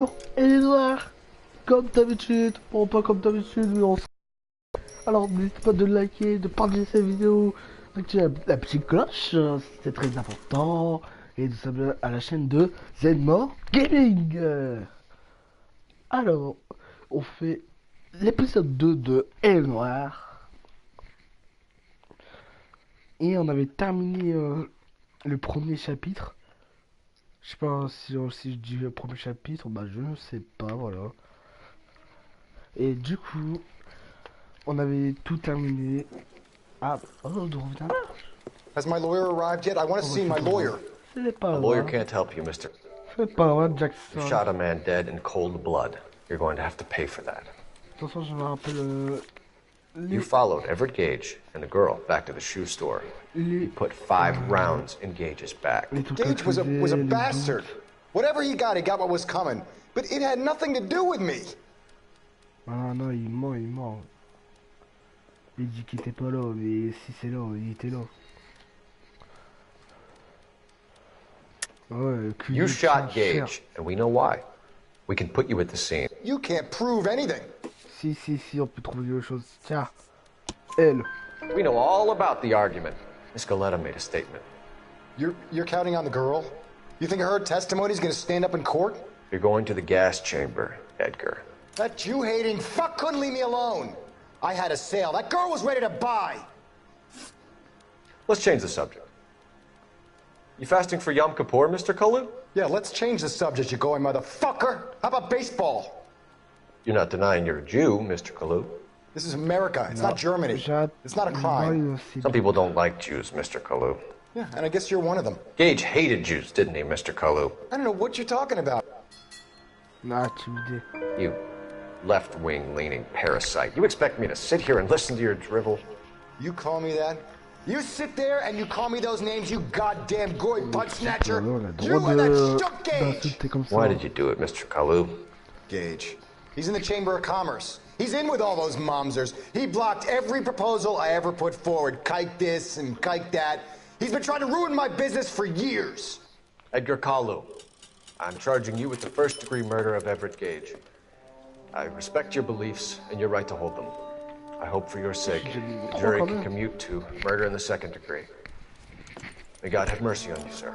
Et les noirs, comme d'habitude, bon pas comme d'habitude, mais on s... Alors n'hésitez pas de liker, de partager cette vidéo, d'activer la petite cloche, c'est très important, et de s'abonner à la chaîne de ZedmordGaming. Alors, on fait l'épisode 2 de Et Noire, et on avait terminé le premier chapitre. Je sais pas si je dis le premier chapitre, bah je ne sais pas, voilà. Et du coup, on avait tout terminé. Ah, oh, de revenir là. Has my lawyer arrived yet? I want to see my lawyer. C'est pas A lawyer loin. can't help you, mister. C'est pas loin, You Jackson. shot a man dead in cold blood. You're going to have to pay for that. De toute façon, je me rappelle. You followed Everett Gage and the girl back to the shoe store. You put 5 rounds in Gage's back. Gage was a bastard. Whatever he got what was coming. But it had nothing to do with me. Ah non, il ment. Il dit qu'il était pas là, mais si c'est là, il était là. Ouais, You shot Gage, and we know why. We can put you at the scene. You can't prove anything. Si, on peut trouver quelque chose. Tiens, elle. We know all about the argument. Miss Galetta made a statement. You're counting on the girl? You think her testimony is going to stand up in court? You're going to the gas chamber, Edgar. That Jew-hating fuck couldn't leave me alone. I had a sale. That girl was ready to buy. Let's change the subject. You fasting for Yom Kippur, Mr. Kalu? Yeah, let's change the subject, you going motherfucker. How about baseball? You're not denying you're a Jew, Mr. Kalu. This is America. It's not Germany. It's not a crime. Some people don't like Jews, Mr. Kalu. Yeah, and I guess you're one of them. Gage hated Jews, didn't he, Mr. Kalu? I don't know what you're talking about. Ah, tu me dis. You left-wing leaning parasite. You expect me to sit here and listen to your drivel? You call me that? You sit there and you call me those names, you goddamn goy butt snatcher. You and that shook Gage. Why did you do it, Mr. Kalu? Gage. He's in the Chamber of Commerce. He's in with all those momsers. He blocked every proposal I ever put forward. Kike this and kike that. He's been trying to ruin my business for years. Edgar Kalu, I'm charging you with the first-degree murder of Everett Gage. I respect your beliefs and your right to hold them. I hope for your sake, the jury can commute to murder in the second degree. May God have mercy on you, sir.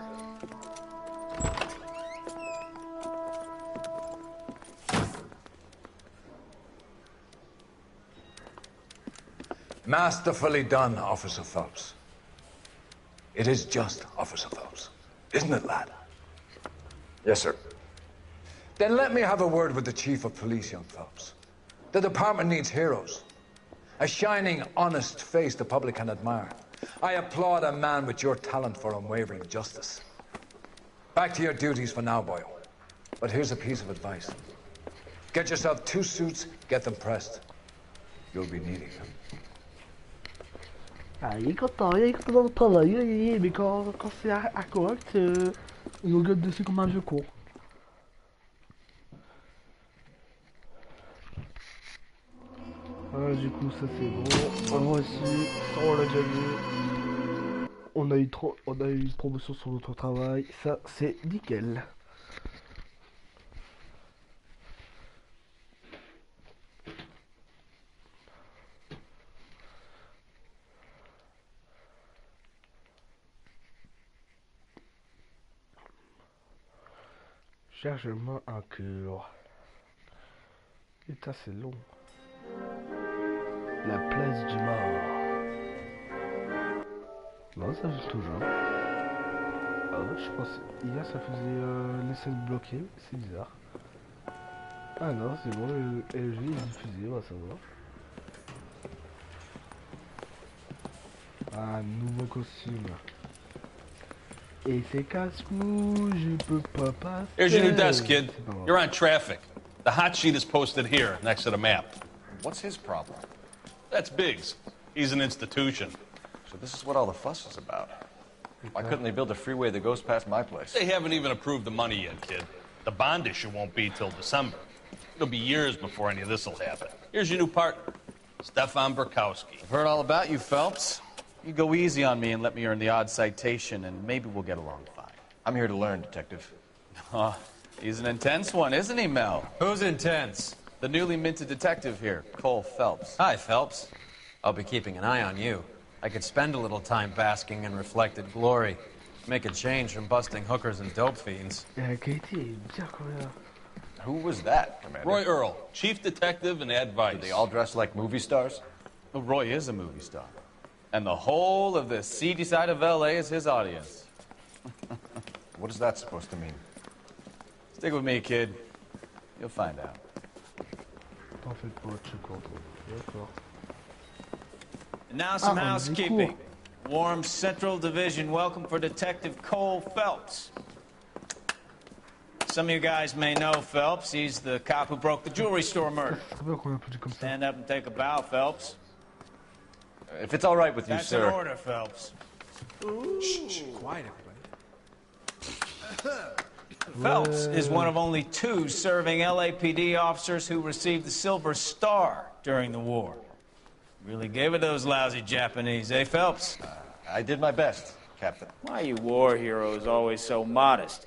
Masterfully done, Officer Phelps. It is just Officer Phelps, isn't it, lad? Yes, sir. Then let me have a word with the Chief of Police, young Phelps. The department needs heroes. A shining, honest face the public can admire. I applaud a man with your talent for unwavering justice. Back to your duties for now, boyo. But here's a piece of advice. Get yourself 2 suits, get them pressed. You'll be needing them. Ah, il est content dans le travail, mais quand c'est à correct, il nous gueule dessus comme un vieux con. Voilà, du coup, ça c'est bon. Voici, on l'a déjà vu. On a eu une promotion sur notre travail, ça c'est nickel. Chargement en cure. Putain, c'est long. La place du mort. Non, ça joue toujours. Ah ouais, je pense. Hier, ça faisait les scènes bloquées. C'est bizarre. Ah non, c'est bon. Le jeu est diffusé, on va savoir. Ah, nouveau costume. Et c'est casse-cou, je peux pas passer. Here's your new desk, kid. You're on traffic. The hot sheet is posted here, next to the map. What's his problem? That's Biggs. He's an institution. So this is what all the fuss is about. Why couldn't they build a freeway that goes past my place? They haven't even approved the money yet, kid. The bond issue won't be till December. It'll be years before any of this will happen. Here's your new partner, Stefan Burkowski. I've heard all about you, Phelps. You go easy on me and let me earn the odd citation, and maybe we'll get along fine. I'm here to learn, Detective. He's an intense one, isn't he, Mel? Who's intense? The newly minted detective here, Cole Phelps. Hi, Phelps. I'll be keeping an eye on you. I could spend a little time basking in reflected glory. Make a change from busting hookers and dope fiends. La qualité est bien quand même. Who was that, Commander? Roy Earl, chief detective and advice. Do they all dress like movie stars? Well, Roy is a movie star. And the whole of the seedy side of L.A. is his audience. What is that supposed to mean? Stick with me, kid. You'll find out. T'en fais pas, tu comprends. D'accord. And now some Ah, housekeeping. Warm Central Division welcome for Detective Cole Phelps. Some of you guys may know Phelps. He's the cop who broke the jewelry store murder. C'est très bien qu'on applaudit comme ça. Stand up and take a bow, Phelps. If it's all right with you, That's sir. an order, Phelps. Shh, quiet, everybody. Phelps is one of only 2 serving LAPD officers who received the Silver Star during the war. Really gave it those lousy Japanese, eh, Phelps? I did my best, Captain. Why are you war heroes always so modest?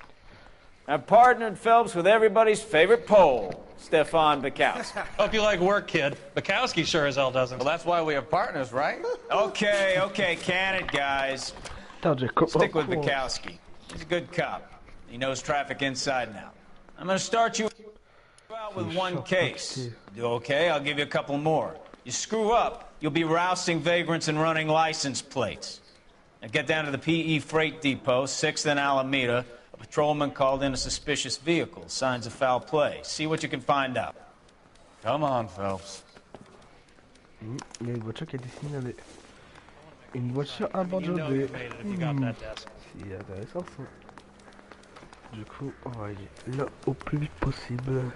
I've partnered Phelps with everybody's favorite Pole, Stefan Bukowski. Hope you like work, kid. Bukowski sure as hell doesn't. Well, that's why we have partners, right? Okay, can it, guys. Putain, j'ai complètement Stick with con. Bukowski. He's a good cop. He knows traffic inside and out. I'm going to start you out with one case. Do okay? I'll give you a couple more. You screw up, you'll be rousting vagrants and running license plates. Now get down to the PE freight depot, 6th and Alameda. A patrolman called in a suspicious vehicle. Signs of foul play. See what you can find out. Come on, Phelps. Il y a une voiture qui est dessinée. Une voiture You know you abandonnée. made it if you got that desk. C'est intéressant ça. Du coup, on va aller là au plus vite possible.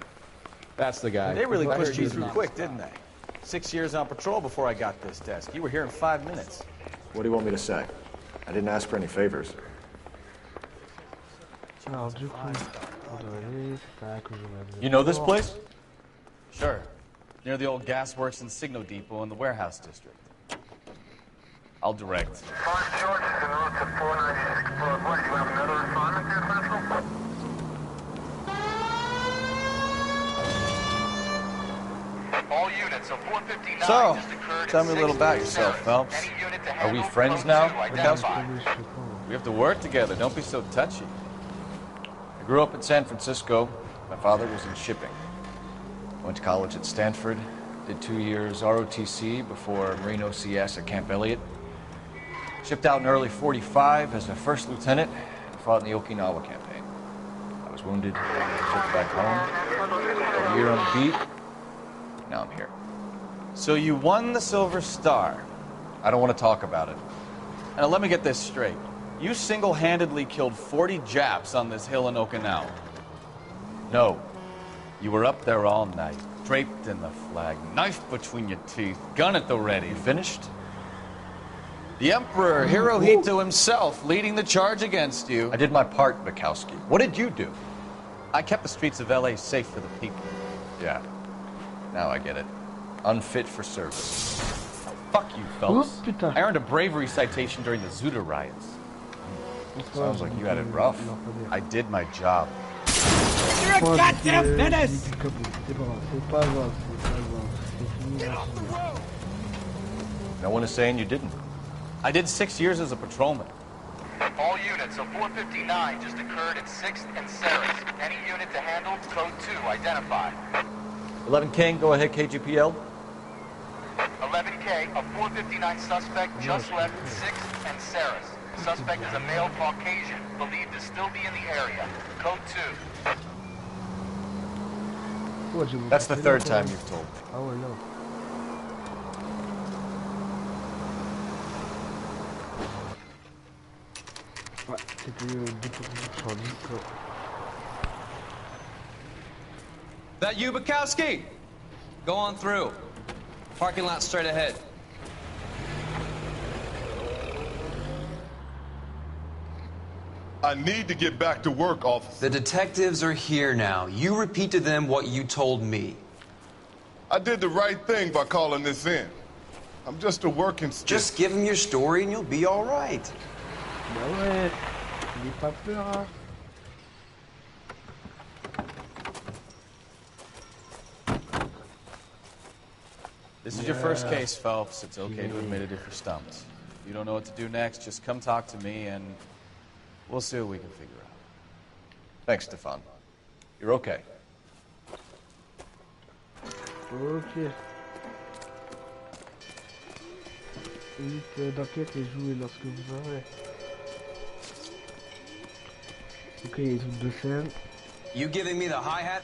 That's the guy. They really pushed you through quick, didn't they? 6 years on patrol before I got this desk. You were here in 5 minutes. What do you want me to say? I didn't ask for any favors. Alors du coup, on doit aller, c'est ça que je vais dire. You know this place? Sure. Near the old gasworks and signal depot in the warehouse district. I'll direct. So, tell me a little about yourself, Phelps. Are we friends now, Bukowski? We have to work together. Don't be so touchy. I grew up in San Francisco. My father was in shipping. Went to college at Stanford. Did 2 years ROTC before Marine OCS at Camp Elliott. Shipped out in early '45 as a first lieutenant and fought in the Okinawa campaign. I was wounded, shipped back home. A year on the beat. Now I'm here. So you won the Silver Star. I don't want to talk about it. Now let me get this straight. You single-handedly killed 40 Japs on this hill in Okinawa. No. You were up there all night, draped in the flag, knife between your teeth, gun at the ready. You finished? The Emperor Hirohito himself leading the charge against you. I did my part, Bukowski. What did you do? I kept the streets of L.A. safe for the people. Yeah. Now I get it. Unfit for service. Fuck you, Phelps. Oh, putain. I earned a bravery citation during the Zuda riots. Sounds like you had it rough. I did my job. You're a goddamn menace! C'est pas grave, c'est pas grave, c'est fini. No one is saying you didn't. I did 6 years as a patrolman. All units, a 459 just occurred at 6th and Sarah's. Any unit to handle, code 2, identified. 11 King, go ahead, KGPL. 11K, a 459 suspect just left 6th and Sarah's. Suspect is a male Caucasian, believed to still be in the area. Code 2. That's the third time you've told me. Ah ouais, là. Ouais, c'était 2% sur 10. That you, Bukowski? Go on through. Parking lot straight ahead. I need to get back to work, officer. The detectives are here now. You repeat to them what you told me. I did the right thing by calling this in. I'm just a working stick. Just give them your story and you'll be all right. Bah ouais, n'aie pas peur, hein. This is your first case, Phelps. It's okay to admit it if you're stumped. If you don't know what to do next, just come talk to me and we'll see what we can figure out. Thanks, Stefan. You're okay. Ok. Élite d'enquête est jouée lorsque vous aurez. Ok, il y a des trucs de scène. You giving me the hi-hat?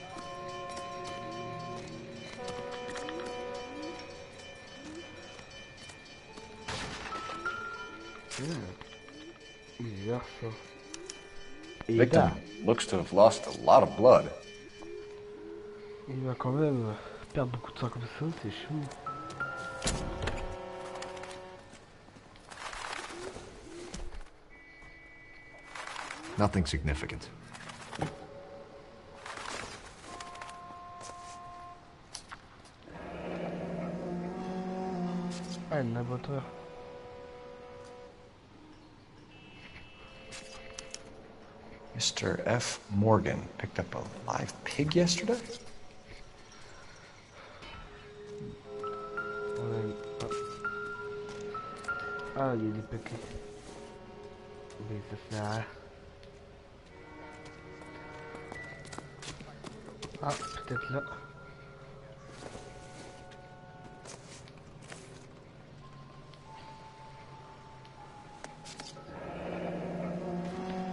Bizarre ça. Victim looks to have lost a lot of blood. Il va quand même perdre beaucoup de sang comme ça, c'est chou. Nothing significant. Ah, le laboratoire. Mr. F. Morgan picked up a live pig yesterday? Ah, il y a des paquets. Mais ça sert à rien. Ah, peut-être là.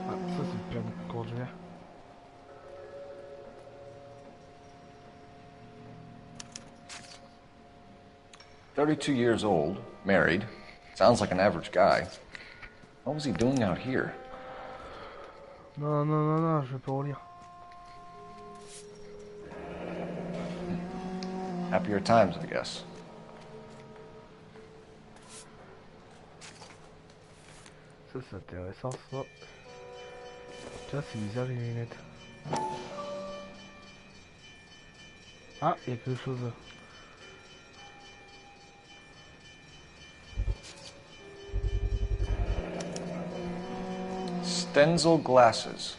Ah, ça c'est le permis de conduire. "32 years old, married. Sounds like an average guy. What was he doing out here?" Non, non, non, non, je vais pas relire. Happier times, I guess. Ça c'est intéressant ça. Tiens, c'est bizarre les lunettes. Ah, il y a quelque chose. Stenzel glasses.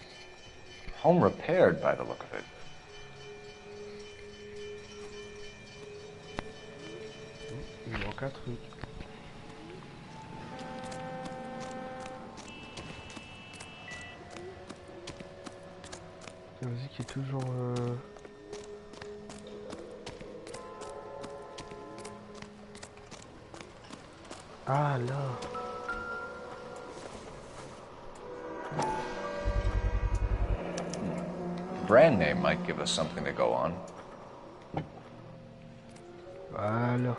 Home repaired by the look of it. Il manque un truc. La musique est toujours... Ah là. Brand name might give us something to go on. Voilà.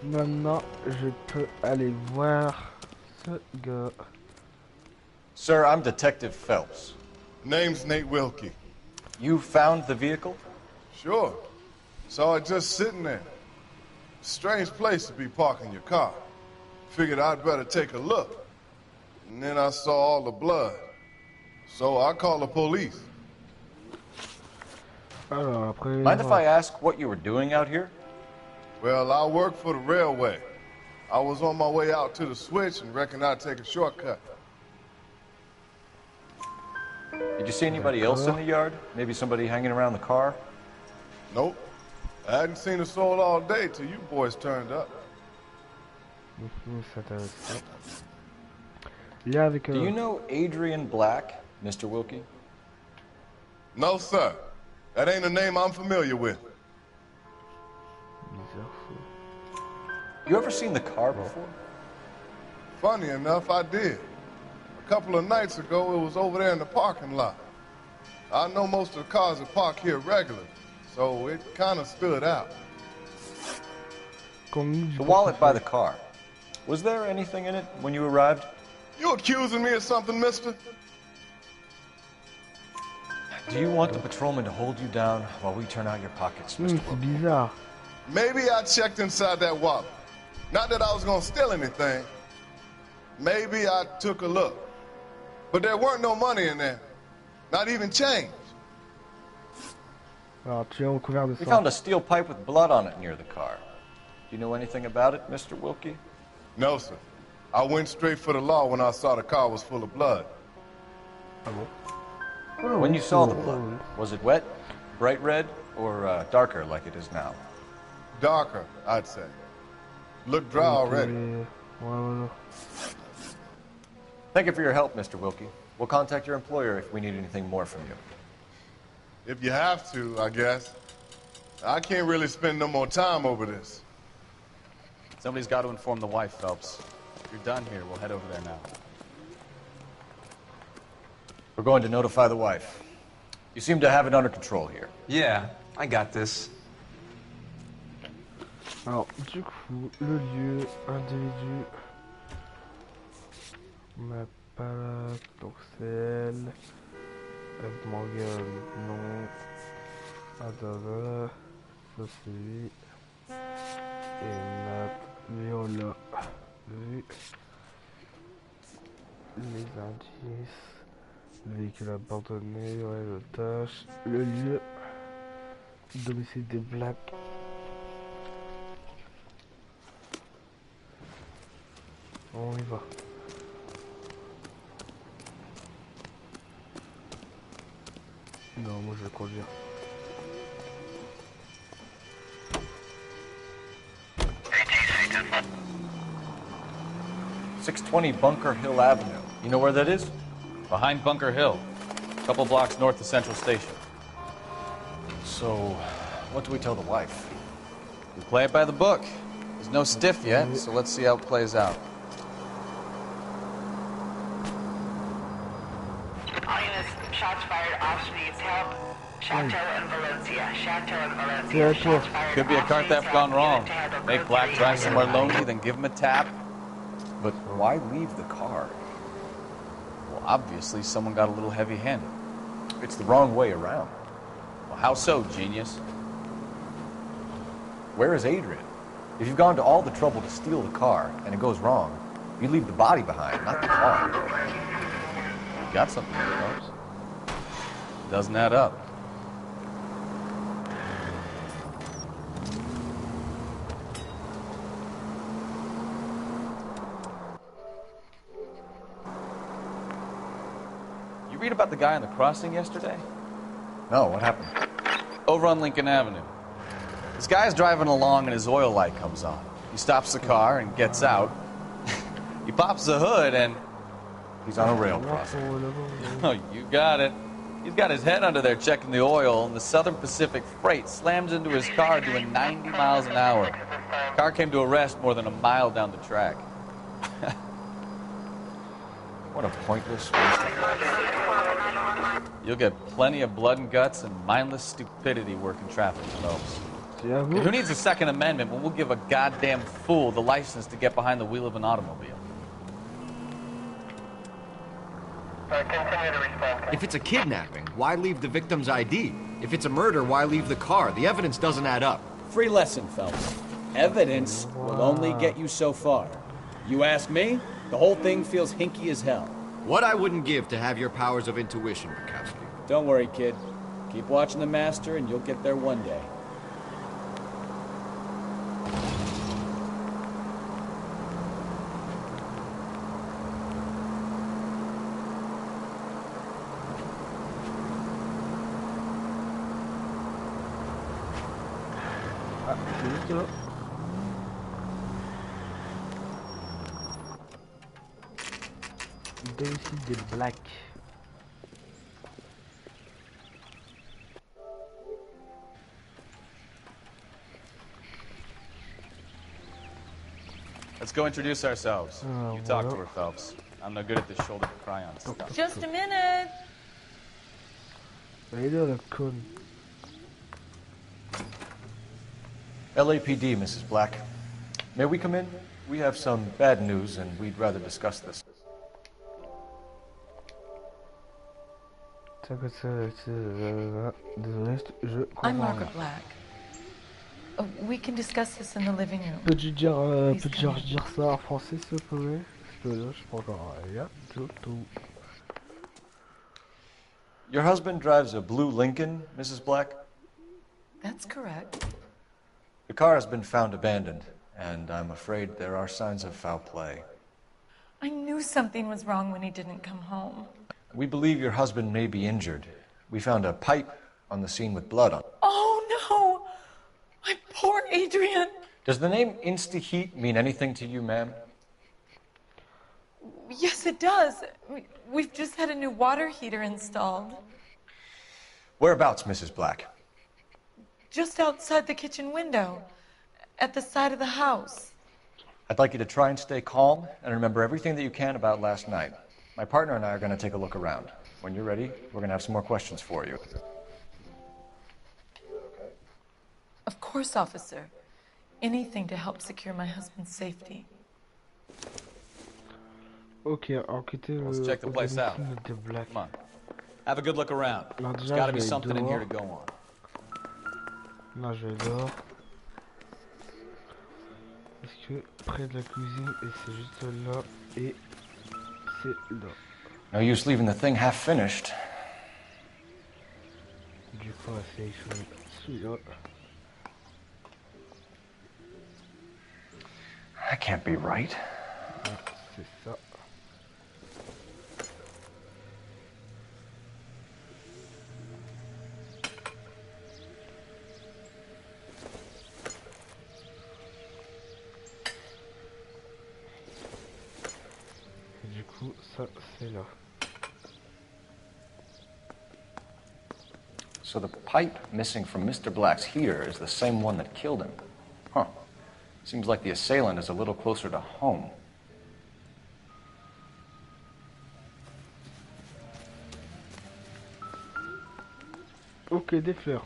Maintenant, je peux aller voir ce gars. Sir, I'm Detective Phelps. Name's Nate Wilkie. You found the vehicle? Sure. Saw it just sitting there. Strange place to be parking your car. Figured I'd better take a look. And then I saw all the blood. So I called the police. Alors, après... Mind if I ask what you were doing out here? Well, I work for the railway. I was on my way out to the switch and reckoned I'd take a shortcut. Did you see anybody else in the yard? Maybe somebody hanging around the car? Nope. I hadn't seen a soul all day till you boys turned up. Do you know Adrian Black, Mr. Wilkie? No, sir. That ain't a name I'm familiar with. You ever seen the car before? Funny enough, I did. A couple of nights ago, it was over there in the parking lot. I know most of the cars that park here regularly, so it kind of stood out. The wallet by the car. Was there anything in it when you arrived? You accusing me of something, mister? Do you want the patrolman to hold you down while we turn out your pockets, Mr. C'est bizarre. Maybe I checked inside that wallet. Not that I was gonna steal anything. Maybe I took a look. But there weren't no money in there. Not even change. Alors, tu es recouvert de We sang. found a steel pipe with blood on it near the car. Do you know anything about it, Mr. Wilkie? No, sir. I went straight for the law when I saw the car was full of blood. When you saw the blood, was it wet, bright red, or darker like it is now? Darker, I'd say. Look dry already. Ouais, voilà. Thank you for your help, Mr. Wilkie. We'll contact your employer if we need anything more from you. If you have to, I guess. I can't really spend no more time over this. Somebody's got to inform the wife, Phelps. If you're done here, we'll head over there now. We're going to notify the wife. You seem to have it under control here. Yeah, I got this. Alors, du coup, le lieu, individu, ma palette, donc c'est elle, Morgan, non, Adava, ça c'est lui, et Nat, Viola, vu, les indices, le véhicule abandonné, ouais, le tâche, le lieu, domicile des Blacks. On y va. Non, moi je vais conduire. .620 Bunker Hill Avenue. You know where that is? Behind Bunker Hill. A couple blocks north of Central Station. So, what do we tell the wife? We play it by the book. There's no stiff yet, so let's see how it plays out. Shots fired, officer needs help. Chateau and Valencia. Chateau and Valencia. Shots fired. Could be a car theft gone wrong. Make Black drive somewhere lonely, then give him a tap. But why leave the car? Well, obviously someone got a little heavy-handed. It's the wrong way around. Well, how so, genius? Where is Adrian? If you've gone to all the trouble to steal the car, and it goes wrong, you leave the body behind, not the car. You got something here, folks. Doesn't add up. You read about the guy on the crossing yesterday? No, what happened? Over on Lincoln Avenue. This guy's driving along and his oil light comes on. He stops the car and gets out. He pops the hood and... He's on a rail crossing. Oh, you got it. He's got his head under there checking the oil, and the Southern Pacific Freight slams into his car doing 90 miles an hour. The car came to a rest more than a mile down the track. What a pointless waste of life. You'll get plenty of blood and guts and mindless stupidity working traffic, folks. Who needs a Second Amendment when we'll give a goddamn fool the license to get behind the wheel of an automobile? If it's a kidnapping, why leave the victim's ID? If it's a murder, why leave the car? The evidence doesn't add up. Free lesson, Phelps. Evidence will only get you so far. You ask me, the whole thing feels hinky as hell. What I wouldn't give to have your powers of intuition, Bukowski. Don't worry, kid. Keep watching the master and you'll get there one day. Domicile des Blacks. Let's go introduce ourselves. You talk to her, Phelps. I'm no good at this shoulder to cry on stuff. Just a minute. La conne. LAPD, Mrs. Black. May we come in? We have some bad news, and we'd rather discuss this. I'm Margaret Black. We can discuss this in the living room. Peux-tu dire ça en français, s'il te plaît? Parce que là, je prends encore rien du tout. Your husband drives a blue Lincoln, Mrs. Black? That's correct. The car has been found abandoned, and I'm afraid there are signs of foul play. I knew something was wrong when he didn't come home. We believe your husband may be injured. We found a pipe on the scene with blood on it. Oh, no! My Poor Adrian. Does the name Insta-Heat mean anything to you, ma'am? Yes, it does. We've just had a new water heater installed. Whereabouts, Mrs. Black? Just outside the kitchen window, at the side of the house. I'd like you to try and stay calm and remember everything that you can about last night. My partner and I are going to take a look around. When you're ready, we're going to have some more questions for you. Of course, officer. Anything to help secure my husband's safety. Ok, enquêter Let's check the place out. de Black. Come on. Have a good look around. Alors There's déjà, got to je be vais something in here to dehors. go on. Là, je vais dehors. Parce que près de la cuisine, et c'est juste là, et c'est là. No use leaving the thing half finished. Du coup, on va sélectionner celui-là. That can't be right. Ouais, c'est ça. Et du coup, ça, c'est là. So the pipe missing from Mr. Black's heater is the same one that killed him. Huh. Seems like the assailant is a little closer to home. Ok, des fleurs.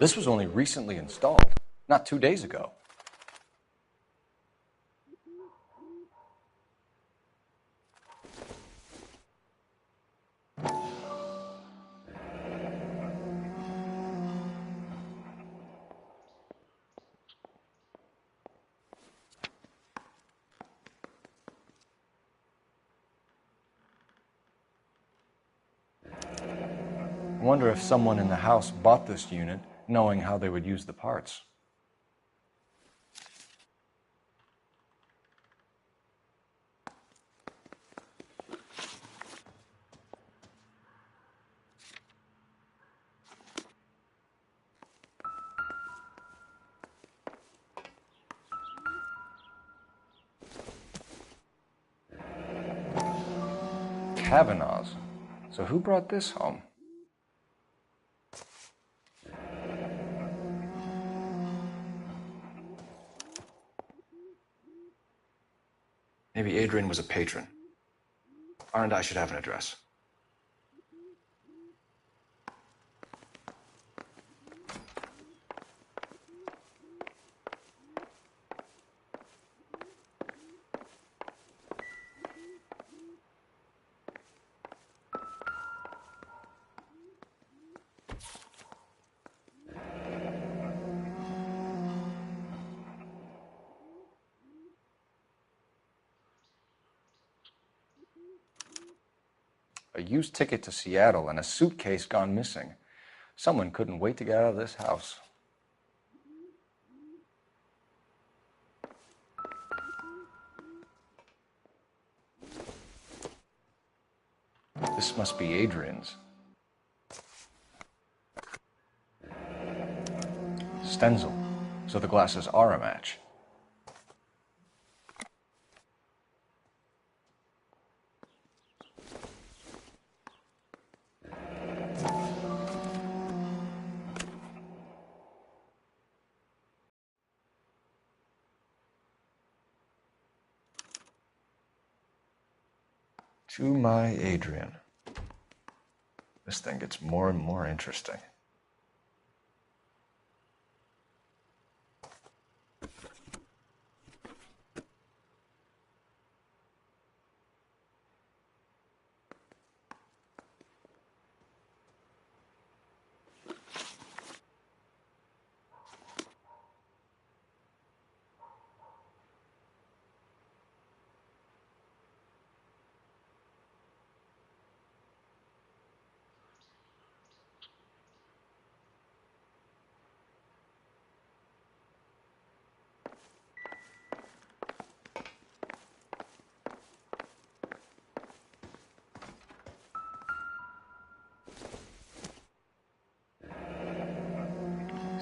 This was only recently installed, not 2 days ago. I wonder if someone in the house bought this unit knowing how they would use the parts. Kavanaugh's. So who brought this home? Maybe Adrian was a patron. R&I should have an address. A used ticket to Seattle and a suitcase gone missing. Someone couldn't wait to get out of this house. This must be Adrian's. Stenzel. So the glasses are a match. To my Adrian. This thing gets more and more interesting.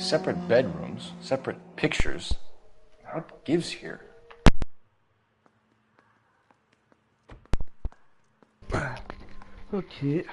Separate bedrooms, separate pictures. What gives here? Ok.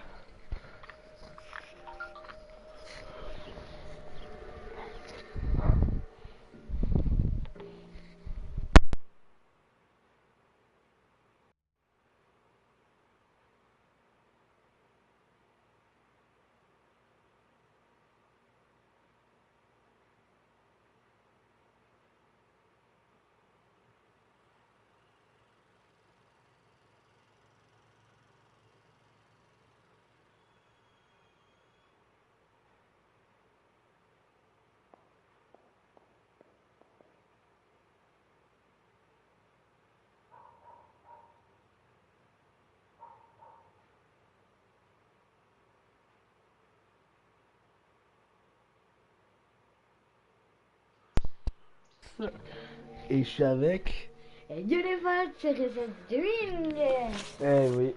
Et je suis avec. Et Dieu les vols, c'est Zedmord. Eh oui.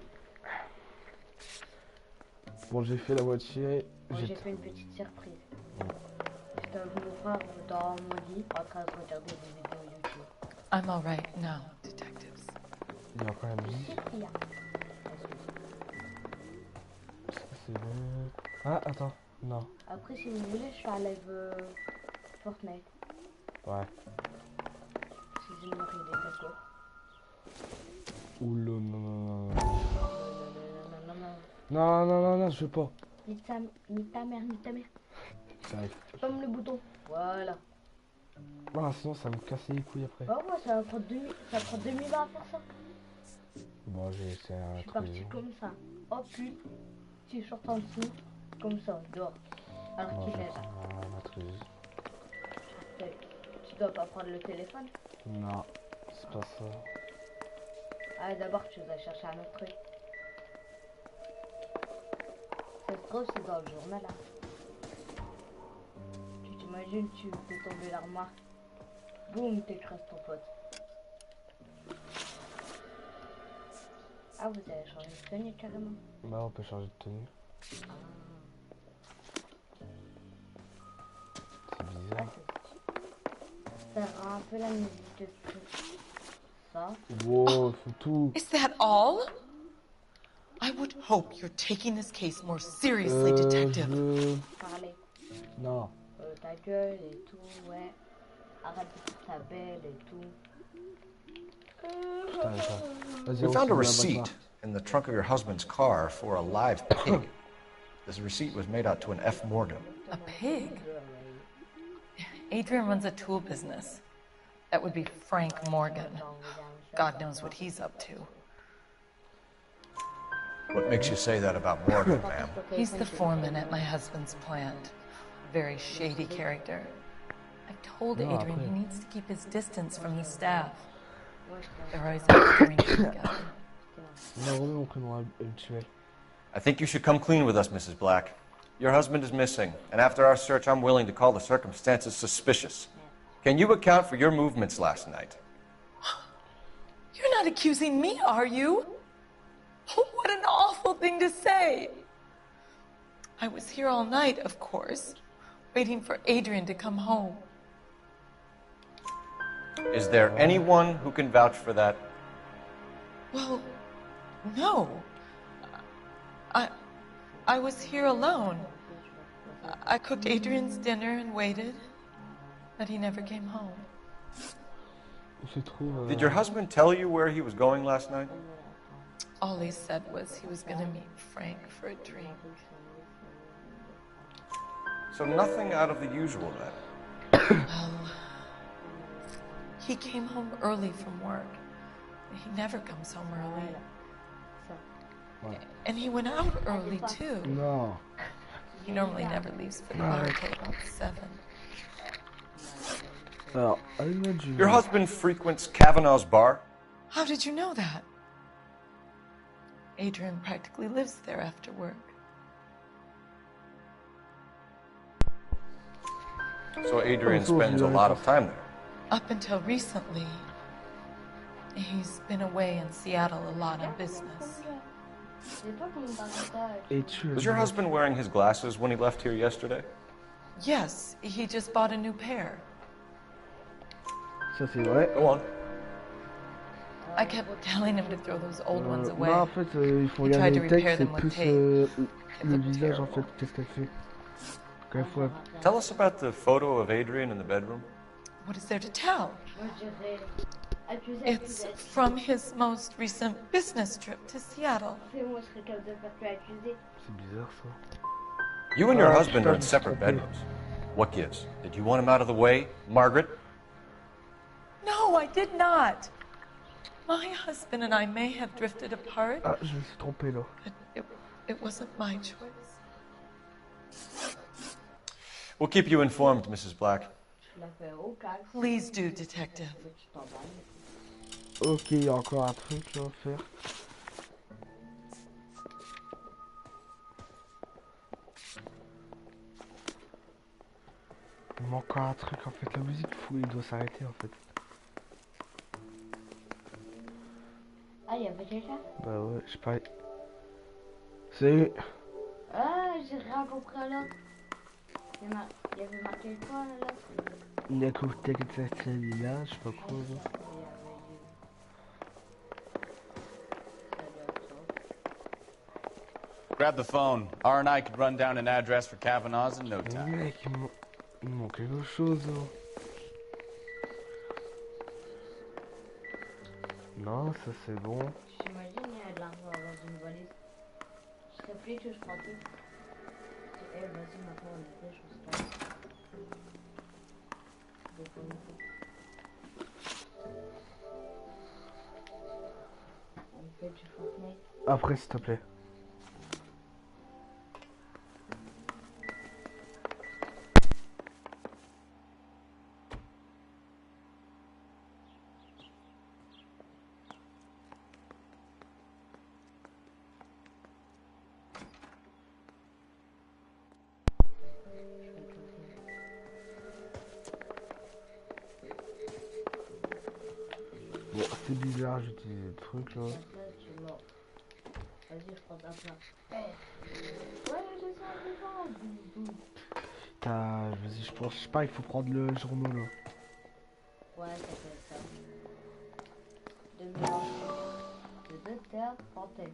Bon, j'ai fait la moitié. Bon, j'ai fait une petite surprise. J'étais avec mon frère dans mon lit en train de regarder des vidéos YouTube. I'm all right now, detectives. Il y a quand même dit. C'est bon. Ah, attends. Non. Après, si vous voulez, je fais un live Fortnite. Ouais. Si Zedmord il est d'accord. Oula, non, non, non. Non, non, non, non, je veux pas. Nique ta mère, nique ta mère. Ça arrive. Pomme le bouton. Voilà. Ah, sinon, ça me casse les couilles après. Oh, ouais, ça prend 2 minutes à faire ça. Bon, j'ai essayé un Je suis truc. parti comme ça. Oh putain. Tu sors en dessous. Comme ça, dehors. Alors qu'il est là. Tu dois pas prendre le téléphone? Non, c'est pas ça. Ah, d'abord, tu dois chercher un autre truc. Ça se trouve, c'est dans le journal, là. Tu t'imagines, tu fais tomber l'armoire. Boum, t'écrases ton pote. Ah, vous avez changé de tenue, carrément. Bah, on peut changer de tenue. C'est bizarre. Ça rend un peu la musique de tout. Ça. Wow, faut tout. Is that all? I would hope you're taking this case more seriously, detective. Parler. Non. Ta gueule et tout, ouais. Arrête de faire ta belle et tout. We found a receipt in the trunk of your husband's car for a live pig. This receipt was made out to an F. Morgan. A pig? Adrian runs a tool business. That would be Frank Morgan. God knows what he's up to. What makes you say that about Morgan, ma'am? He's the foreman at my husband's plant. Very shady character. I told Adrian he needs to keep his distance from the staff. They're always out drinking together. I think you should come clean with us, Mrs. Black. Your husband is missing, and after our search, I'm willing to call the circumstances suspicious. Can you account for your movements last night? You're not accusing me, are you? What an awful thing to say. I was here all night, of course, waiting for Adrian to come home. Is there anyone who can vouch for that? Well, no. I was here alone. I cooked Adrian's dinner and waited, but he never came home. Did your husband tell you where he was going last night? All he said was he was going to meet Frank for a drink. So nothing out of the usual then? Well, he came home early from work. He never comes home early. And he went out early, too. No. He normally never leaves for the bar until about 7. Your husband frequents Kavanaugh's bar? How did you know that? Adrian practically lives there after work. So Adrian spends a lot of time there? Up until recently, he's been away in Seattle a lot on business. Was your husband wearing his glasses when he left here yesterday? Yes, he just bought a new pair. Ça c'est vrai. Go on. I kept telling him to throw those old ones away. Non, en fait, il faut He regarder tried to le repair texte, c'est them with plus tape. le visage en fait, qu'est-ce qu'elle fait. Quand il faut... Tell us about the photo of Adrian in the bedroom. What is there to tell? Moi je dirais It's from his most recent business trip to Seattle. Moi je serais capable de faire que accuser. C'est bizarre ça. You and your husband are in separate bedrooms. What gives? Did you want him out of the way, Margaret? No, I did not. My husband and I may have drifted apart. Ah, je me suis trompé là. But it wasn't my choice. We'll keep you informed, Mrs. Black. Please do, detective. Ok, il y a encore un truc là à faire. Il manque encore un truc en fait, la musique fou, il doit s'arrêter en fait. Ah, il y avait quelqu'un? Bah ouais, je sais pas. C'est... Ah, j'ai rien compris alors. Il y avait marqué quoi là? Il y a écouté que cette là, je sais pas quoi. Là. Grab the phone. R and I could run down an address for Kavanaugh's in no time. Mec, il manque quelque chose. Là. Non, ça c'est bon. J'imagine il y a de l'argent dans une valise. Je serais plus que je prends tout. Eh, vas-y, maintenant on est fait, je pense pas. On fait du Fortnite. Après, s'il te plaît. Bon, c'est bizarre, j'utilise le truc là. Vas-y, je prends ta place. Ouais, je sens. Putain, vas-y, je pense, je sais pas, il faut prendre le journaux là. Ouais, ça fait ça. De mélange. De deux terres, fontaine.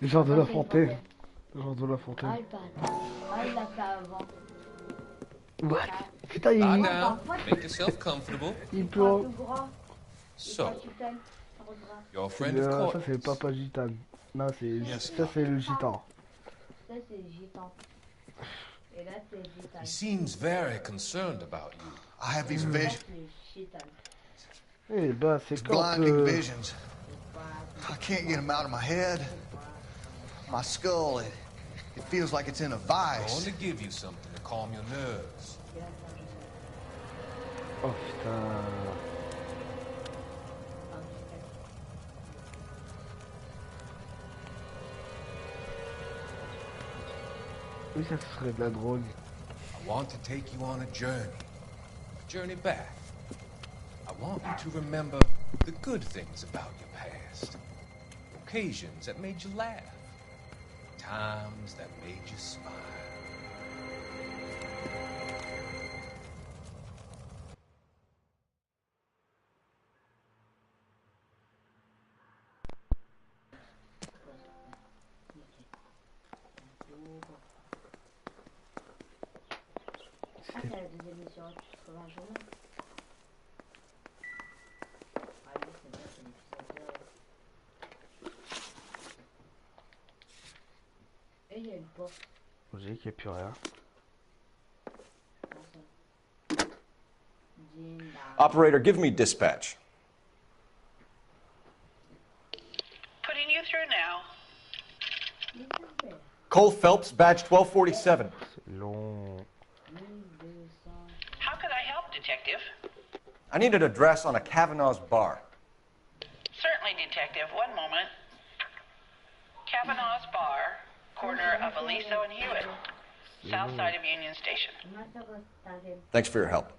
Le genre de la fontaine. Le genre de la Ah, fontaine. il l'a fait avant. What? Putain, il... Lie down. Make yourself comfortable. Il peut... So, your C'est friend of ça course. c'est le papa gitane. Non, c'est... Yes, ça c'est le gitan. Ça, c'est le gitan. Et là, c'est le gitan. He seems very concerned about you. I have these visions. Eh bah, c'est quand... Blinding visions. I can't get them out of my head. My skull, it feels like it's in a I vice. want to give you something to calm your nerves. Oh putain... Oui, ça serait de la drogue. I want to take you on a journey back. I want you to remember the good things about your past. Occasions that made you laugh. Times that made you smile. Ah, c'est la deuxième mission, tu trouves un journal? Ah oui, c'est vrai, c'est l'épisode 2. Et il y a une porte. On dirait qu'il n'y a plus rien. Operator, give me dispatch. Putting you through now. Cole Phelps, badge 1247. C'est long. How could I help, Detective? I need an address on a Kavanaugh's bar. Certainly, Detective. One moment. Kavanaugh's Bar, corner of Aliso and Hewitt, south side of Union Station. Thanks for your help.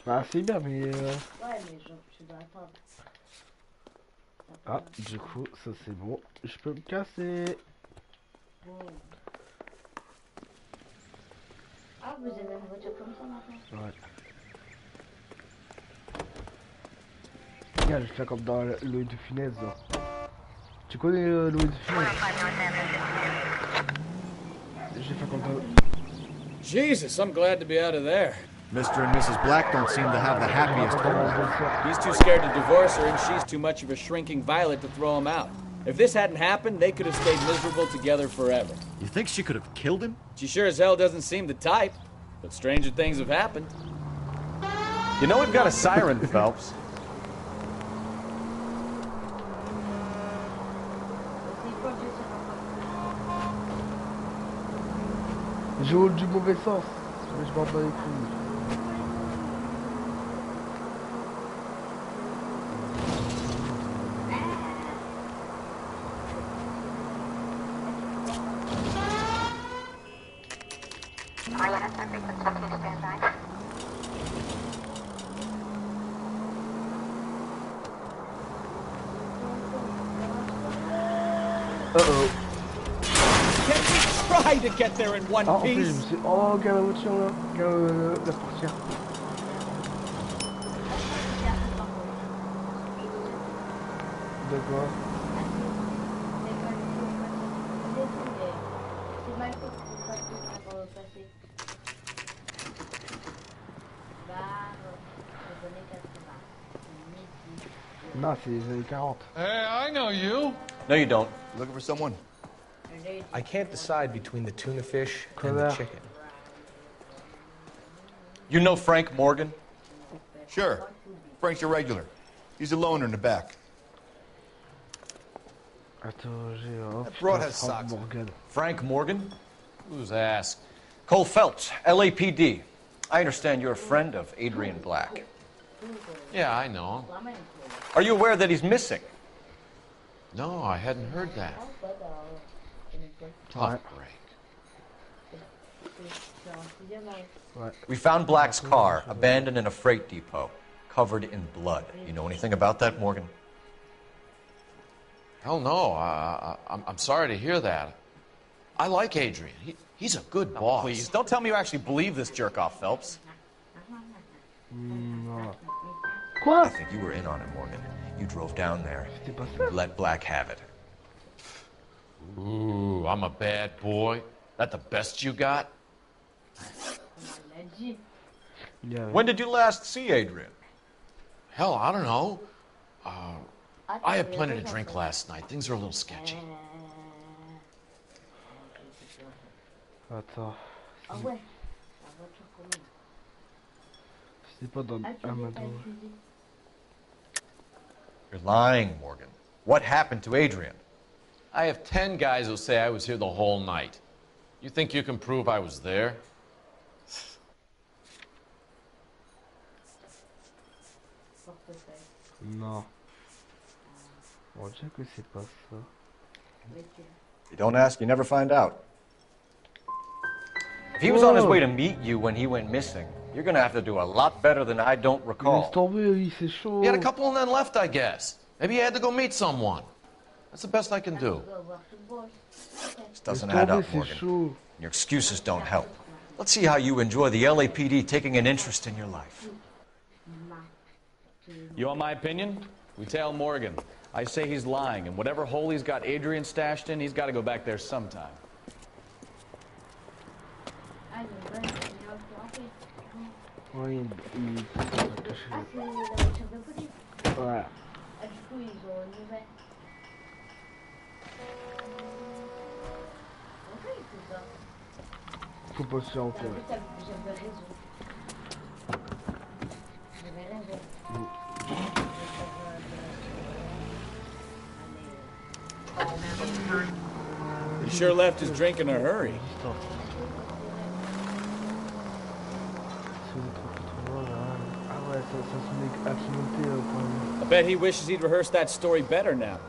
Ah, c'est bien, mais... Ouais, mais je dois attendre. Ah, du coup, ça c'est bon. Je peux me casser. Ah, vous avez une voiture comme ça maintenant? Ouais. Regarde, je fais comme dans Louis de Funès. Là. Tu connais Louis de Funès? J'ai fait comme dans... Jesus, I'm glad to be out of there. Mr. and Mrs. Black don't seem to have the happiest home life. He's too scared to divorce her, and she's too much of a shrinking violet to throw him out. If this hadn't happened, they could have stayed miserable together forever. You think she could have killed him? She sure as hell doesn't seem the type, but stranger things have happened. You know we've got a siren, Phelps. Je roule du mauvais sens, mais je m'en bats les couilles. Uh-oh. Can we try to get there in one Ah, en fait, je piece? me suis... Oh, regarde la voiture là. Regarde la portière. D'accord. C'est mal fait que c'est pas tout pour passer. Non, c'est les années 40. Hey, I know you. No, you don't. Looking for someone? I can't decide between the tuna fish and the chicken. You know Frank Morgan? Sure. Frank's a regular. He's a loner in the back. Attends, j'ai... That broad has socks. Frank Morgan? Who's asked? Cole Phelps, LAPD. I understand you're a friend of Adrian Black. Yeah, I know. Are you aware that he's missing? No, I hadn't heard that. Tough break. We found Black's car, abandoned in a freight depot, covered in blood. You know anything about that, Morgan? Hell no. I'm sorry to hear that. I like Adrian. He's a good boss. Please, don't tell me you actually believe this jerk-off, Phelps. I think you were in on it, Morgan. You drove down there. You let Black have it. Ooh, I'm a bad boy. That the best you got? When did you last see Adrian? Hell, I don't know. I had plenty to drink last night. Things are a little sketchy. Attends. C'était pas dans Amado. You're lying, Morgan. What happened to Adrian? I have 10 guys who say I was here the whole night. You think you can prove I was there? Non. On dirait que c'est pas ça. You don't ask, you never find out. If he was on his way to meet you when he went missing, you're gonna have to do a lot better than I don't recall. Laisse tomber, lui, c'est chaud. He had a couple and then left, I guess. Maybe he had to go meet someone. That's the best I can do. This doesn't add up, Morgan. Your excuses don't help. Let's see how you enjoy the LAPD taking an interest in your life. You want my opinion? We tail Morgan. I say he's lying, and whatever hole he's got Adrian stashed in, he's got to go back there sometime. Ouais, voilà. Faut pas se faire encore. He sure left his drink in a hurry. I bet he wishes he'd rehearsed that story better now.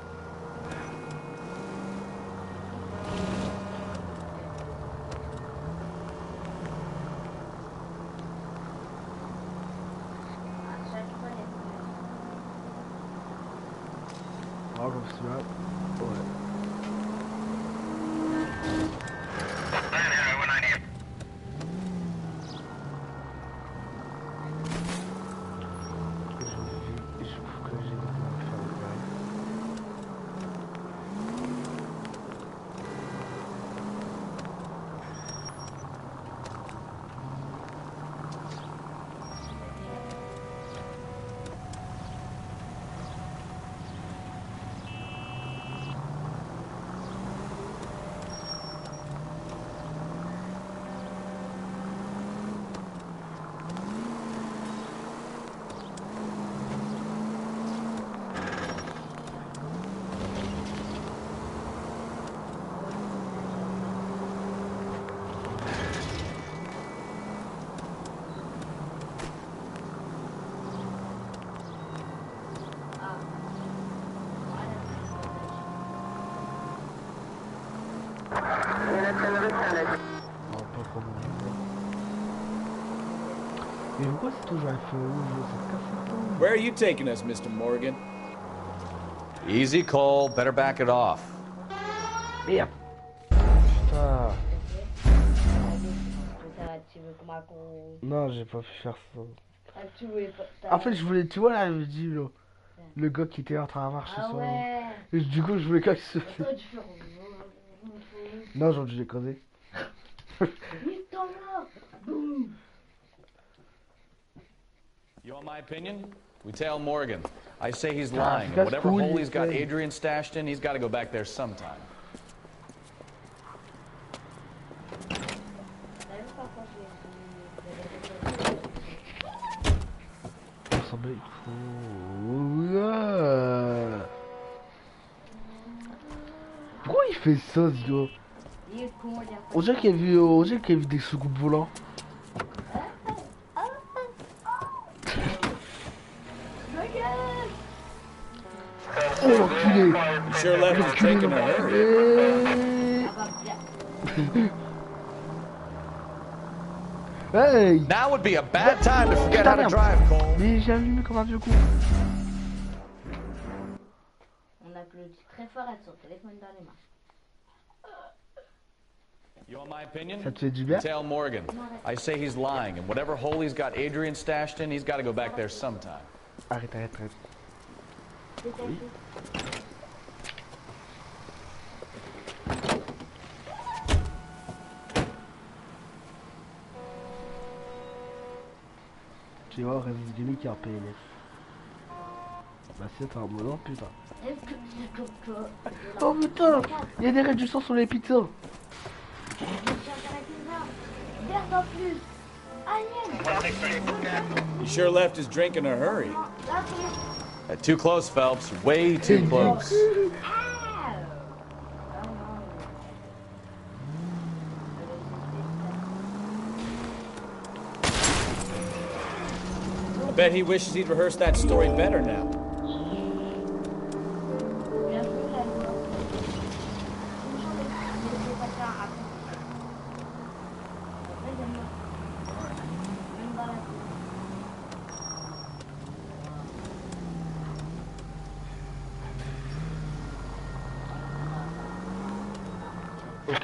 Pourquoi c'est toujours un feu rouge? Where are you taking us, Mr. Morgan? Easy, Cole. Better back it off. Merde. Putain. Non, j'ai pas pu faire ça. En fait, je voulais, tu vois là, je dis le gars qui était en train de marcher sur et du coup, je voulais qu'il se fait. Non, j'aurais dû les creuser. You want my opinion? We tail Morgan. I say he's lying. And whatever hole he's got Adrian stashed in, he's got to go back there sometime. Pourquoi il fait ça, ce gars? On dirait qu'il a vu des soucoupes volants. Oh l'enculé! You sure left his drink in a hurry. Hey! Now would be a bad time to forget how to drive, Cole. Mais j'ai allumé comme un vieux con. On applaudit très fort avec son téléphone dans les mains. You want my opinion? Ça te fait du bien? Tail Morgan. I say he's lying, and whatever hole he's got Adrian stashed in, he's got to go back there sometime. Arrête. Oui. Tu vois, VISIONNAGE qui a payé les. Bah c'est un moment, putain. Oh putain, il y a des réductions sur les pizzas. You sure left his drink in a hurry. Too close, Phelps. Way too close. I bet he wishes he'd rehearsed that story better now.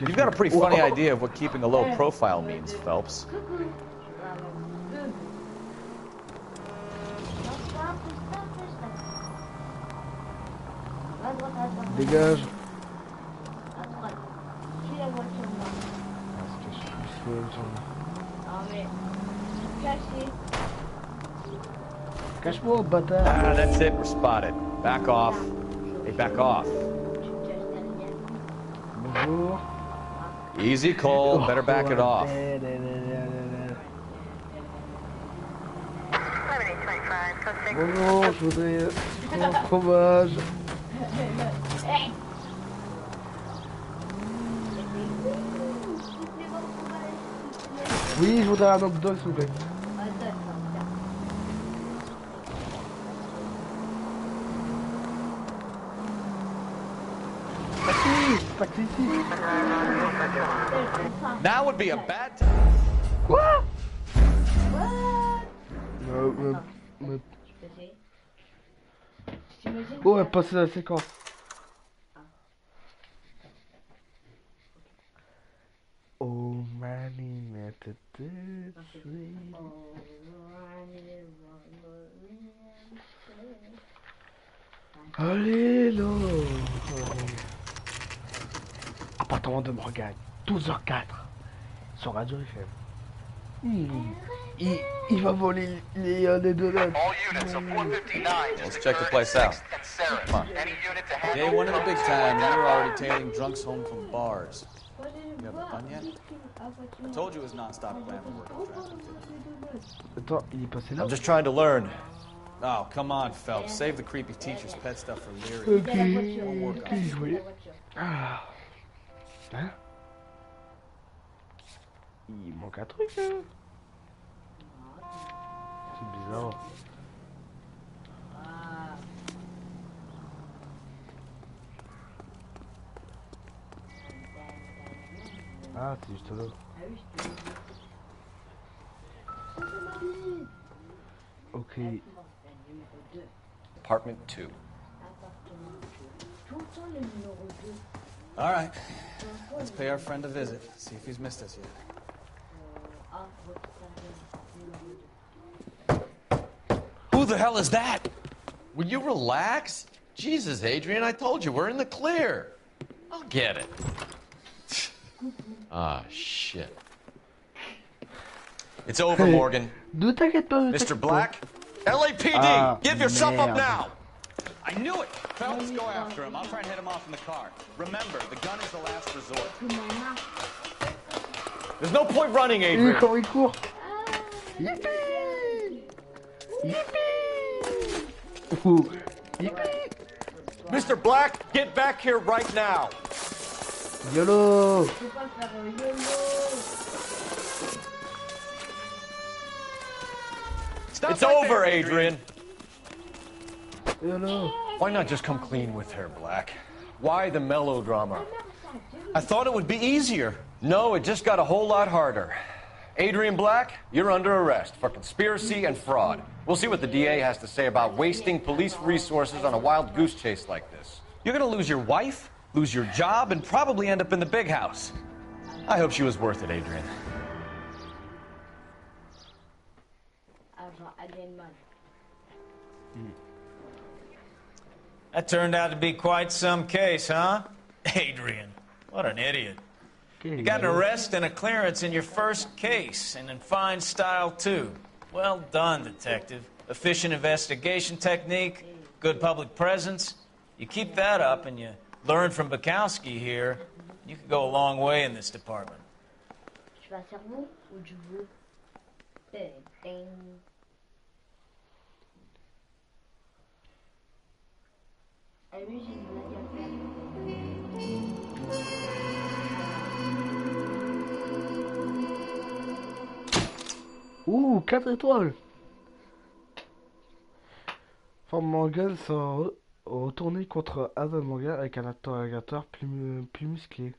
You've got a pretty funny idea of what keeping a low profile means, Phelps. Dégage. Cache-moi, bâtard. Ah, that's it. We're spotted. Back off. Hey, back off. Bonjour. Easy, Cole. Better back it off. Bonjour, je voudrais prendre un fromage. Oui, je voudrais un hot dog, s'il vous plaît. Taxi ici. Now would be a bad time. Quoi? Oh, elle passe la séquence. Oh, mani, allez, là. Appartement de Morgan, 12h04 sur Radio FM. Il va voler les donuts. Let's check the place out. Come on. Day one of the big time, and you're already tailing drunks home from bars. You haven't done yet? I told you it was non-stop glamour work in traffic. Attends, il est passé là. I'm just trying to learn. Oh, come on, Phelps. Save the creepy teacher's pet stuff for Leary. Ok, ah. Hein? Il manque un truc, hein? C'est bizarre. Ah, c'est juste là. Ok. Apartment 2. All right. Let's pay our friend a visit. See if he's missed us yet. Who the hell is that? Will you relax? Jesus, Adrian, I told you, we're in the clear. I'll get it. Ah, shit. It's over, Morgan. Ne t'inquiète pas, ne Mr. t'inquiète Black? pas. LAPD! Ah, Give yourself up merde. now! I knew it! Fellas, go after him. I'll try and hit him off in the car. Remember, the gun is the last resort. There's no point running, Il Adrian. court, il court. Yippee! Yippee! Ouh. Yippee! Mr. Black, get back here right now. YOLO! It's over, Adrian. YOLO! Why not just come clean with her, Black? Why the melodrama? I thought it would be easier. No, it just got a whole lot harder. Adrian Black, you're under arrest for conspiracy and fraud. We'll see what the DA has to say about wasting police resources on a wild goose chase like this. You're gonna lose your wife, lose your job, and probably end up in the big house. I hope she was worth it, Adrian. That turned out to be quite some case, huh? Adrian, what an idiot. You got an arrest and a clearance in your first case, and in fine style, too. Well done, detective. Efficient investigation technique, good public presence. You keep that up and you learn from Bukowski here, you could go a long way in this department. Tu vas faire vous ou du vous? Ding. Ah oui, j'ai une blague à faire. Ouh, 4 étoiles. Enfin, Morgan s'est retourné contre Adam Morgan avec un interrogateur plus musclé.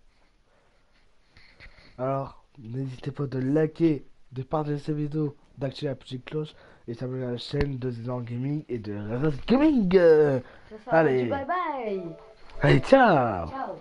Alors, n'hésitez pas de liker, de partager cette vidéo, d'activer la petite cloche et s'abonner à la chaîne de ZedmordGaming et de ZedmordGaming. Allez, Bye bye. allez, ciao. Ciao.